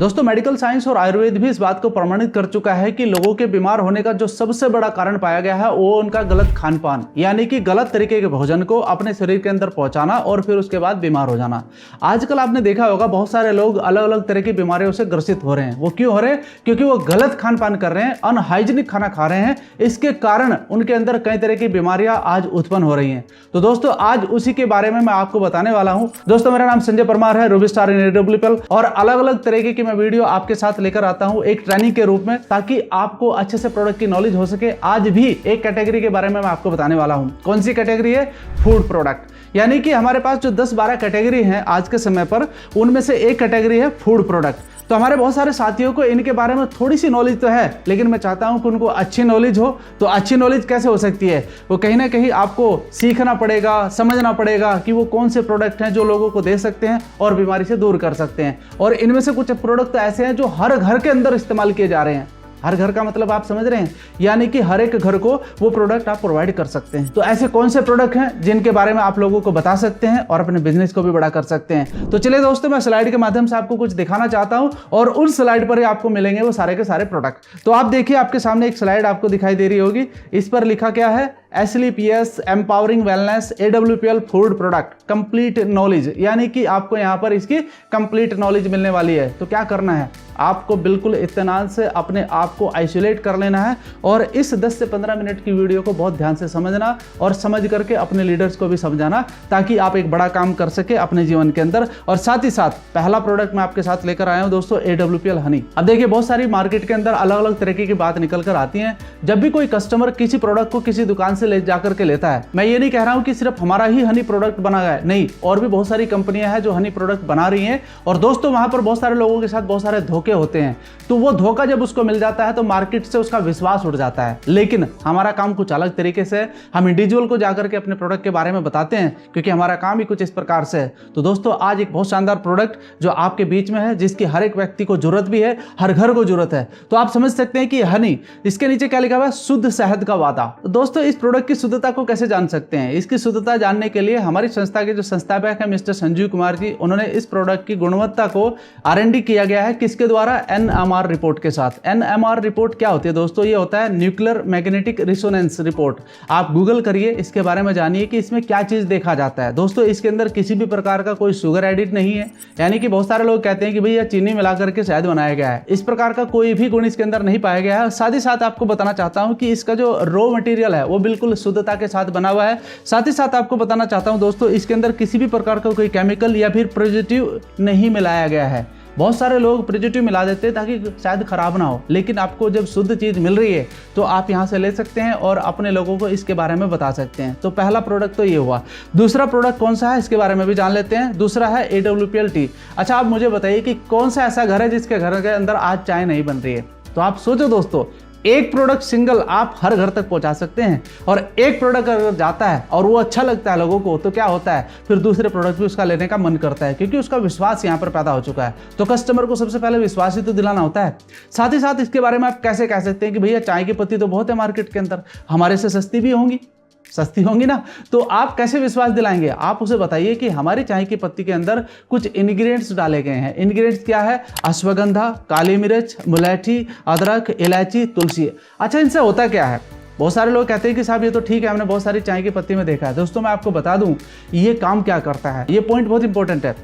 दोस्तों medical science और आयुर्वेद भी इस बात को प्रमाणित कर चुका है कि लोगों के बीमार होने का जो सबसे बड़ा कारण पाया गया है वो उनका गलत खान पान, यानी कि गलत तरीके के भोजन को अपने शरीर के अंदर पहुंचाना और फिर उसके बाद बीमार हो जाना। आजकल आपने देखा होगा बहुत सारे लोग अलग अलग तरह की बीमारियों से ग्रसित हो रहे हैं। वो क्यों हो रहे हैं? क्योंकि वो गलत खान पान कर रहे हैं, अनहाइजीनिक खाना खा रहे हैं। इसके कारण उनके अंदर कई तरह की बीमारियां आज उत्पन्न हो रही हैं। तो दोस्तों आज उसी के बारे में मैं आपको बताने वाला हूं। दोस्तों मेरा नाम संजय परमार है, रूबी स्टार इन AWPL, और अलग अलग तरीके की मैं वीडियो आपके साथ लेकर आता हूं एक ट्रेनिंग के रूप में, ताकि आपको अच्छे से प्रोडक्ट की नॉलेज हो सके। आज भी एक कैटेगरी के बारे में मैं आपको बताने वाला हूं। कौन सी कैटेगरी है? Food product. यानी कि हमारे पास जो 10-12 कैटेगरी हैं आज के समय पर, उनमें से एक कैटेगरी है फूड प्रोडक्ट। तो हमारे बहुत सारे साथियों को इनके बारे में थोड़ी सी नॉलेज तो है, लेकिन मैं चाहता हूं कि उनको अच्छी नॉलेज हो। तो अच्छी नॉलेज कैसे हो सकती है? वो कहीं ना कहीं आपको सीखना पड़ेगा, समझना पड़ेगा कि वो कौन से प्रोडक्ट हैं जो लोगों को दे सकते हैं और बीमारी से दूर कर सकते हैं। और इनमें से कुछ प्रोडक्ट तो ऐसे हैं जो हर घर के अंदर इस्तेमाल किए जा रहे हैं। हर घर का मतलब आप समझ रहे हैं, यानी कि हर एक घर को वो प्रोडक्ट आप प्रोवाइड कर सकते हैं। तो ऐसे कौन से प्रोडक्ट हैं जिनके बारे में आप लोगों को बता सकते हैं और अपने बिजनेस को भी बड़ा कर सकते हैं? तो चलिए दोस्तों, मैं स्लाइड के माध्यम से आपको कुछ दिखाना चाहता हूं और उस स्लाइड पर ही आपको मिलेंगे वो सारे के सारे प्रोडक्ट। तो आप देखिए, आपके सामने एक स्लाइड आपको दिखाई दे रही होगी। इस पर लिखा क्या है? SLPS empowering wellness AWPL food product complete knowledge, यानी कि आपको यहाँ पर इसकी कंप्लीट नॉलेज मिलने वाली है। तो क्या करना है? आपको बिल्कुल इत्मीनान से अपने आप को आइसोलेट कर लेना है और इस 10 से 15 मिनट की वीडियो को बहुत ध्यान से समझना और समझ करके अपने लीडर्स को भी समझाना, ताकि आप एक बड़ा काम कर सके अपने जीवन के अंदर। और साथ ही साथ पहला प्रोडक्ट मैं आपके साथ लेकर आया हूं दोस्तों, AWPL हनी। अब देखिए, बहुत सारी मार्केट के अंदर अलग अलग तरीके की बात निकल कर आती है। जब भी कोई कस्टमर किसी प्रोडक्ट को किसी दुकान से ले जाकर के लेता है, मैं ये नहीं कह रहा हूं कि सिर्फ हमारा ही हनी प्रोडक्ट बना है, नहीं, और भी बहुत सारी कंपनियां हैं जो हनी प्रोडक्ट बना रही हैं। और दोस्तों वहां पर बहुत सारे लोगों के साथ बहुत सारे धोखे होते हैं। तो वो धोखा जब उसको मिल जाता है तो मार्केट से उसका विश्वास उठ जाता है। लेकिन हमारा काम कुछ अलग तरीके से है। हम इंडिविजुअल को जाकर के अपने प्रोडक्ट के बारे में बताते हैं, क्योंकि हमारा काम ही कुछ इस प्रकार से है। तो दोस्तों आज एक बहुत शानदार प्रोडक्ट जो आपके बीच में है, जिसकी हर एक व्यक्ति को जरूरत भी है, हर घर को जरूरत है। तो आप समझ सकते हैं कि हनी, इसके नीचे क्या लिखा हुआ है? शुद्ध शहद का वादा। तो दोस्तों इस प्रोडक्ट की शुद्धता को कैसे जान सकते हैं? इसकी शुद्धता जानने के लिए हमारी संस्था के जो संस्थापक है मिस्टर संजीव कुमार जी, उन्होंने इस प्रोडक्ट की गुणवत्ता को R&D किया गया है। किसके द्वारा? NMR रिपोर्ट के साथ। NMR रिपोर्ट क्या होती है दोस्तों? ये होता है न्यूक्लियर मैग्नेटिक रिजोनेंस रिपोर्ट। आप गूगल करिए, इसके बारे में जानिए कि इसमें क्या चीज देखा जाता है। दोस्तों इसके अंदर किसी भी प्रकार का कोई शुगर एडिट नहीं है, यानी कि बहुत सारे लोग कहते हैं कि भैया चीनी मिला करके शहद बनाया गया है। इस प्रकार का कोई भी गुण इसके अंदर नहीं पाया गया है। साथ ही साथ आपको बताना चाहता हूं कि इसका जो रॉ मटेरियल है वो बिल्कुल शुद्धता के साथ बना हुआ है। साथ ही साथ आपको बताना चाहता हूं दोस्तों, इसके अंदर किसी भी प्रकार का कोई केमिकल या फिर प्रिजर्वेटिव नहीं मिलाया गया है। बहुत सारे लोग प्रिजर्वेटिव मिला देते हैं ताकि शायद खराब ना हो, लेकिन आपको जब शुद्ध चीज मिल रही है तो आप यहां से ले सकते हैं और अपने लोगों को इसके बारे में बता सकते हैं। तो पहला प्रोडक्ट तो ये हुआ। दूसरा प्रोडक्ट कौन सा है इसके बारे में भी जान लेते हैं। दूसरा है AWPL टी। अच्छा, आप मुझे बताइए कि कौन सा ऐसा घर है जिसके घर के अंदर आज चाय नहीं बन रही है? तो आप सोचो दोस्तों, एक प्रोडक्ट सिंगल आप हर घर तक पहुंचा सकते हैं, और एक प्रोडक्ट अगर जाता है और वो अच्छा लगता है लोगों को, तो क्या होता है? फिर दूसरे प्रोडक्ट भी उसका लेने का मन करता है, क्योंकि उसका विश्वास यहां पर पैदा हो चुका है। तो कस्टमर को सबसे पहले विश्वास ही तो दिलाना होता है। साथ ही साथ इसके बारे में आप कैसे कह सकते हैं कि भैया चाय की पत्ती तो बहुत है मार्केट के अंदर, हमारे से सस्ती भी होंगी, सस्ती होंगी ना? तो आप कैसे विश्वास दिलाएंगे? आप उसे बताइए कि हमारी चाय की पत्ती के अंदर कुछ इंग्रेडिएंट्स डाले गए हैं। इंग्रेडिएंट्स क्या है? अश्वगंधा, काली मिर्च, मुलैठी, अदरक, इलायची, तुलसी। अच्छा, इनसे होता क्या है? बहुत सारे लोग कहते हैं कि साहब ये तो ठीक है, हमने बहुत सारी चाय की पत्ती में देखा है। दोस्तों मैं आपको बता दूं ये काम क्या करता है। ये पॉइंट बहुत इंपॉर्टेंट है।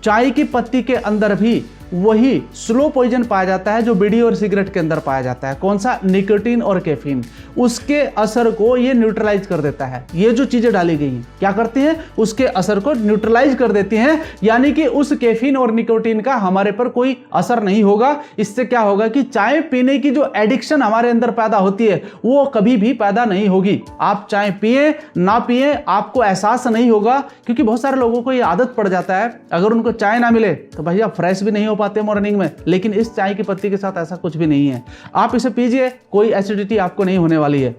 चाय की पत्ती के अंदर भी वही स्लो पॉइजन पाया जाता है जो बीड़ी और सिगरेट के अंदर पाया जाता है। कौन सा? निकोटीन और कैफीन। उसके असर को ये न्यूट्रलाइज कर देता है। ये जो चीजें डाली गई हैं क्या करती हैं? उसके असर को न्यूट्रलाइज कर देती हैं, यानी कि उस कैफीन और निकोटीन का हमारे पर कोई असर नहीं होगा। इससे क्या होगा कि चाय पीने की जो एडिक्शन हमारे अंदर पैदा होती है वो कभी भी पैदा नहीं होगी। आप चाय पिए ना पिए, आपको एहसास नहीं होगा, क्योंकि बहुत सारे लोगों को ये आदत पड़ जाता है, अगर उनको चाय ना मिले तो भैया फ्रेश भी नहीं हो पाते मॉर्निंग में। लेकिन इस चाय की पत्ती के साथ ऐसा कुछ भी नहीं है। आप इसे पीजिए, कोई एसिडिटी आपको नहीं होने वाली है।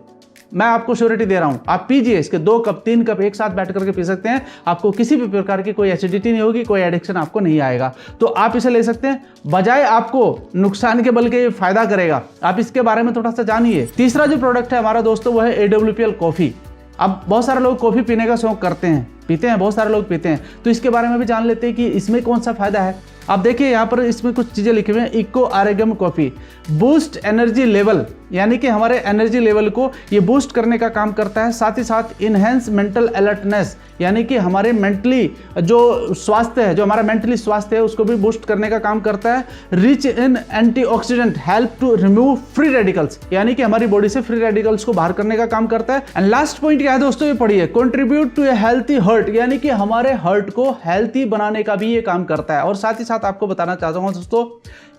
मैं आपको श्योरिटी दे रहा हूं। आप पीजिए, इसके 2 कप 3 कप एक साथ बैठ करके पी सकते हैं। आपको किसी भी प्रकार की कोई एसिडिटी नहीं होगी, कोई एडिक्शन आपको नहीं आएगा। तो आप इसे ले सकते हैं, बजाय आपको नुकसान के बल्कि ये फायदा करेगा। आप इसके बारे में थोड़ा सा जानिए। तीसरा जो प्रोडक्ट है हमारा दोस्तों वो है AWPL कॉफी। अब बहुत सारे लोग कॉफी पीने का शौक करते हैं, पीते हैं, बहुत सारे लोग पीते हैं। तो इसके बारे में भी जान लेते हैं कि इसमें कौन सा फायदा है। अब देखिए यहाँ पर इसमें कुछ चीजें लिखी हुई हैं। इको आरोग्यम कॉफी बूस्ट एनर्जी लेवल, यानी कि हमारे एनर्जी लेवल को ये बूस्ट करने का काम करता है। साथ ही साथ इनहेंस मेंटल अलर्टनेस, यानी कि हमारे मेंटली जो स्वास्थ्य है, जो हमारा मेंटली स्वास्थ्य है उसको भी बूस्ट करने का काम करता है। Rich in antioxidant help to remove free radicals, यानी कि हमारी बॉडी से फ्री रेडिकल्स को बाहर करने का काम करता है। एंड लास्ट पॉइंट क्या है दोस्तों, ये पढ़िए, contribute to a healthy heart, यानी कि हमारे हार्ट को हेल्थी बनाने का भी ये काम करता है। और साथ ही साथ आपको बताना चाहता हूं दोस्तों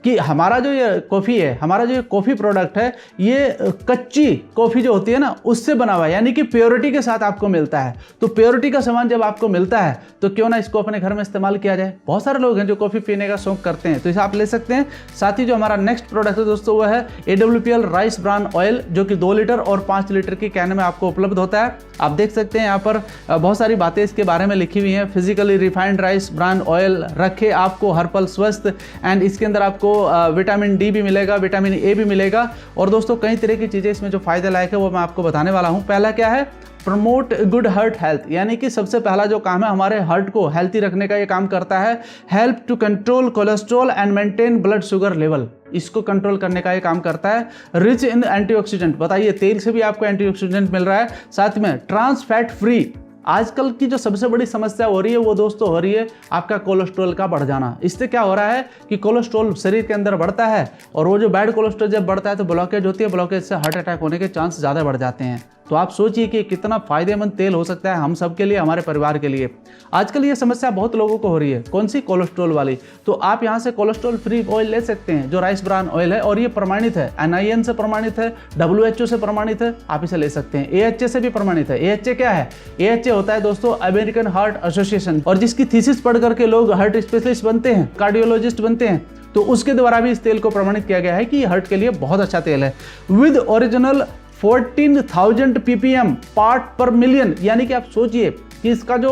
कि हमारा जो ये कॉफ़ी है, हमारा जो कॉफ़ी प्रोडक्ट है, ये कच्ची कॉफ़ी जो होती है ना उससे बना हुआ है, यानी कि प्योरिटी के साथ आपको मिलता है। तो प्योरिटी का सामान जब आपको मिलता है तो क्यों ना इसको अपने घर में इस्तेमाल किया जाए। बहुत सारे लोग हैं जो कॉफ़ी पीने का शौक करते हैं, तो इसे आप ले सकते हैं। साथ ही जो हमारा नेक्स्ट प्रोडक्ट है दोस्तों वो है AWPL राइस ब्रान ऑयल, जो कि 2 लीटर और 5 लीटर की कैन में आपको उपलब्ध होता है। आप देख सकते हैं यहाँ पर बहुत सारी बातें इसके बारे में लिखी हुई हैं। Physically refined rice bran oil रखे आपको हर पल स्वस्थ, एंड इसके अंदर आपको विटामिन डी भी मिलेगा, विटामिन ए भी मिलेगा। और दोस्तों कई तरह की चीज़ें इसमें जो फायदे लायक है वो मैं आपको बताने वाला हूँ। पहला क्या है, प्रमोट गुड हार्ट हेल्थ, यानी कि सबसे पहला जो काम है हमारे हार्ट को हेल्थी रखने का ये काम करता है। Help to control cholesterol and maintain blood sugar level, इसको कंट्रोल करने का ये काम करता है। रिच इन एंटीऑक्सीडेंट, बताइए तेल से भी आपको एंटीऑक्सीडेंट मिल रहा है। साथ में ट्रांस फैट फ्री, आजकल की जो सबसे बड़ी समस्या हो रही है वो दोस्तों हो रही है आपका कोलेस्ट्रॉल का बढ़ जाना। इससे क्या हो रहा है कि कोलेस्ट्रॉल शरीर के अंदर बढ़ता है, और वो जो बैड कोलेस्ट्रॉल जब बढ़ता है तो ब्लॉकेज होती है, ब्लॉकेज से हार्ट अटैक होने के चांस ज़्यादा बढ़ जाते हैं। तो आप सोचिए कि कितना फायदेमंद तेल हो सकता है हम सब के लिए, हमारे परिवार के लिए। आजकल ये समस्या बहुत लोगों को हो रही है, कौन सी, कोलेस्ट्रॉल वाली। तो आप यहाँ से कोलेस्ट्रॉल फ्री ऑयल ले सकते हैं जो राइस ब्रान ऑयल है, और ये प्रमाणित है, NIN से प्रमाणित है, WHO से प्रमाणित है, आप इसे ले सकते हैं। AHA से भी प्रमाणित है। AHA क्या है? AHA होता है दोस्तों अमेरिकन हार्ट एसोसिएशन, और जिसकी थीसिस पढ़ करके लोग हार्ट स्पेशलिस्ट बनते हैं, कार्डियोलॉजिस्ट बनते हैं, तो उसके द्वारा भी इस तेल को प्रमाणित किया गया है कि हार्ट के लिए बहुत अच्छा तेल है। विद ओरिजिनल 14,000 ppm पार्ट पर मिलियन, यानी कि आप सोचिए कि इसका जो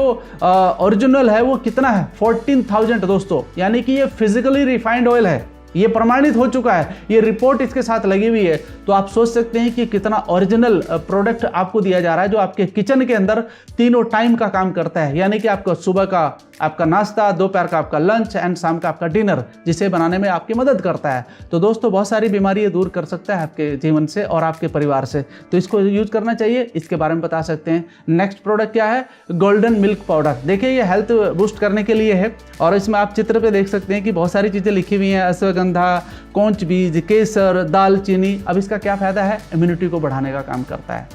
ओरिजिनल है वो कितना है, 14,000 दोस्तों, यानी कि ये फिजिकली रिफाइंड ऑयल है, ये प्रमाणित हो चुका है, ये रिपोर्ट इसके साथ लगी हुई है। तो आप सोच सकते हैं कि कितना ओरिजिनल प्रोडक्ट आपको दिया जा रहा है, जो आपके किचन के अंदर तीनों टाइम का काम करता है, यानी कि आपका सुबह का आपका नाश्ता, दोपहर का आपका लंच एंड शाम का आपका डिनर, जिसे बनाने में आपकी मदद करता है। तो दोस्तों बहुत सारी बीमारियां दूर कर सकता है आपके जीवन से और आपके परिवार से, तो इसको यूज करना चाहिए, इसके बारे में बता सकते हैं। नेक्स्ट प्रोडक्ट क्या है, गोल्डन मिल्क पाउडर। देखिए ये हेल्थ बूस्ट करने के लिए है, और इसमें आप चित्र पे देख सकते हैं कि बहुत सारी चीज़ें लिखी हुई हैं, अश्वगंधा, कौंच बीज, केसर, दालचीनी। अब इसका क्या फायदा है, इम्यूनिटी को बढ़ाने का काम करता है,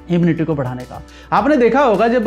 इम्यूनिटी को बढ़ाने का। आपने देखा होगा जब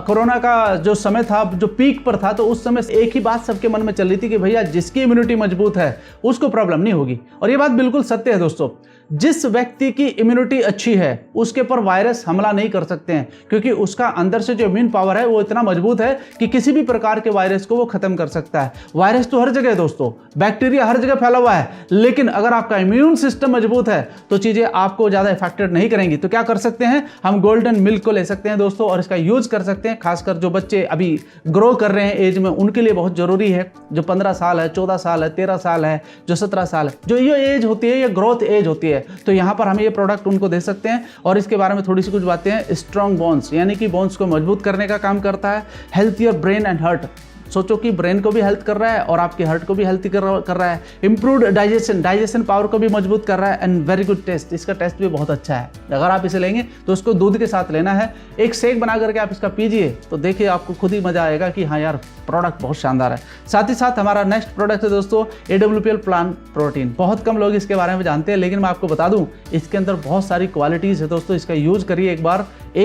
कोरोना का जो समय था, जो पीक पर था, तो उस समय एक ही बात सबके मन में चल रही थी कि भैया जिसकी इम्यूनिटी मजबूत है उसको प्रॉब्लम नहीं होगी। और ये बात बिल्कुल सत्य है दोस्तों, जिस व्यक्ति की इम्यूनिटी अच्छी है उसके पर वायरस हमला नहीं कर सकते हैं, क्योंकि उसका अंदर से जो इम्यून पावर है वो इतना मजबूत है कि किसी भी प्रकार के वायरस को वो खत्म कर सकता है। वायरस तो हर जगह है दोस्तों, बैक्टीरिया हर जगह फैला हुआ है, लेकिन अगर आपका इम्यून सिस्टम मजबूत है तो चीजें आपको ज्यादा इफेक्टेड नहीं करेंगी। तो क्या कर सकते हैं, हम गोल्डन मिल्क को ले सकते हैं दोस्तों, और इसका यूज कर सकते हैं। खासकर जो बच्चे अभी ग्रो कर रहे हैं एज में, उनके लिए बहुत जरूरी है। जो 15 साल है, 14 साल है, 13 साल है, जो 17 साल है, जो ये एज होती है, ये ग्रोथ एज होती है, तो यहाँ पर हम ये प्रोडक्ट उनको दे सकते हैं। और इसके बारे में थोड़ी सी कुछ बातें हैं। स्ट्रॉन्ग बोन्स, यानी कि बोन्स को मजबूत करने का काम करता है। हेल्थियर ब्रेन एंड हार्ट, सोचो कि ब्रेन को भी हेल्थ कर रहा है और आपके हार्ट को भी हेल्थी कर रहा है। इंप्रूव्ड डाइजेशन पावर को भी मजबूत कर रहा है। एंड वेरी गुड टेस्ट, इसका टेस्ट भी बहुत अच्छा है। अगर आप इसे लेंगे तो उसको दूध के साथ लेना है, एक शेक बना करके आप इसका पीजिए, तो देखिए आपको खुद ही मजा आएगा कि हाँ यार प्रोडक्ट बहुत शानदार है। साथ ही साथ हमारा नेक्स्ट प्रोडक्ट है दोस्तों AWPL प्लांट प्रोटीन। बहुत कम लोग इसके बारे में जानते हैं, लेकिन मैं आपको बता दूं इसके अंदर बहुत सारी क्वालिटीज है दोस्तों। इसका यूज करिए एक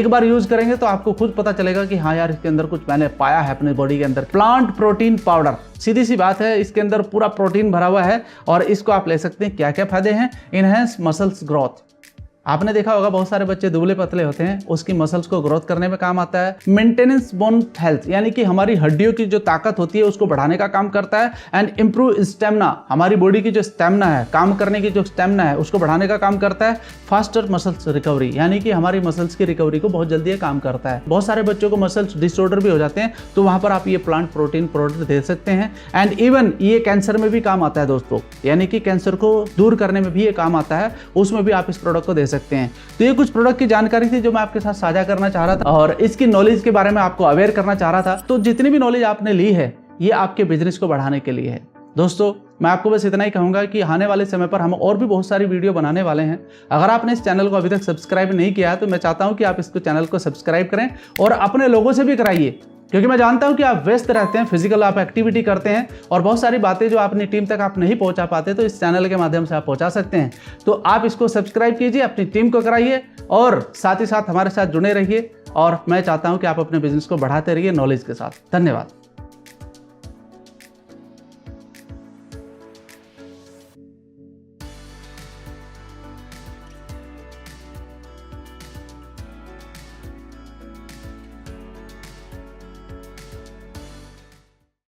बार यूज करेंगे तो आपको खुद पता चलेगा कि हाँ यार इसके अंदर कुछ मैंने पाया है अपने बॉडी के अंदर। प्लांट प्रोटीन पाउडर, सीधी सी बात है, इसके अंदर पूरा प्रोटीन भरा हुआ है, और इसको आप ले सकते हैं। क्या क्या फायदे हैं, इनहेंस मसल्स ग्रोथ, आपने देखा होगा बहुत सारे बच्चे दुबले पतले होते हैं, उसकी मसल्स को ग्रोथ करने में काम आता है। मेंटेनेंस बोन हेल्थ, यानी कि हमारी हड्डियों की जो ताकत होती है उसको बढ़ाने का काम करता है। एंड इम्प्रूव स्टेमिना, हमारी बॉडी की जो स्टेमिना है, काम करने की जो स्टेमिना है, उसको बढ़ाने का काम करता है। फास्टर मसल्स रिकवरी, यानी कि हमारी मसल्स की रिकवरी को बहुत जल्दी ये काम करता है। बहुत सारे बच्चों को मसल्स डिसऑर्डर भी हो जाते हैं, तो वहां पर आप ये प्लांट प्रोटीन प्रोडक्ट दे सकते हैं। एंड इवन ये कैंसर में भी काम आता है दोस्तों, यानी कि कैंसर को दूर करने में भी ये काम आता है, उसमें भी आप इस प्रोडक्ट को दे सकते हैं। तो ये कुछ प्रोडक्ट की जानकारी थी जो मैं आपके साथ साझा करना चाह रहा था, और इसकी नॉलेज के बारे में आपको अवेयर करना चाह रहा था। तो जितनी भी नॉलेज आपने ली है ये आपके बिजनेस को बढ़ाने के लिए है। दोस्तों, मैं आपको बस इतना ही कहूँगा कि आने वाले समय पर हम और भी बहुत सारी वीडियो बनाने वाले हैं। अगर आपने इस चैनल को अभी तक सब्सक्राइब नहीं किया है तो मैं चाहता हूँ कि आप इसको चैनल को सब्सक्राइब करें और अपने लोगों से भी कराइए, क्योंकि मैं जानता हूं कि आप व्यस्त रहते हैं, फिजिकल आप एक्टिविटी करते हैं और बहुत सारी बातें जो अपनी टीम तक आप नहीं पहुंचा पाते, तो इस चैनल के माध्यम से आप पहुंचा सकते हैं। तो आप इसको सब्सक्राइब कीजिए, अपनी टीम को कराइए और साथ ही साथ हमारे साथ जुड़े रहिए। और मैं चाहता हूं कि आप अपने बिजनेस को बढ़ाते रहिए नॉलेज के साथ। धन्यवाद।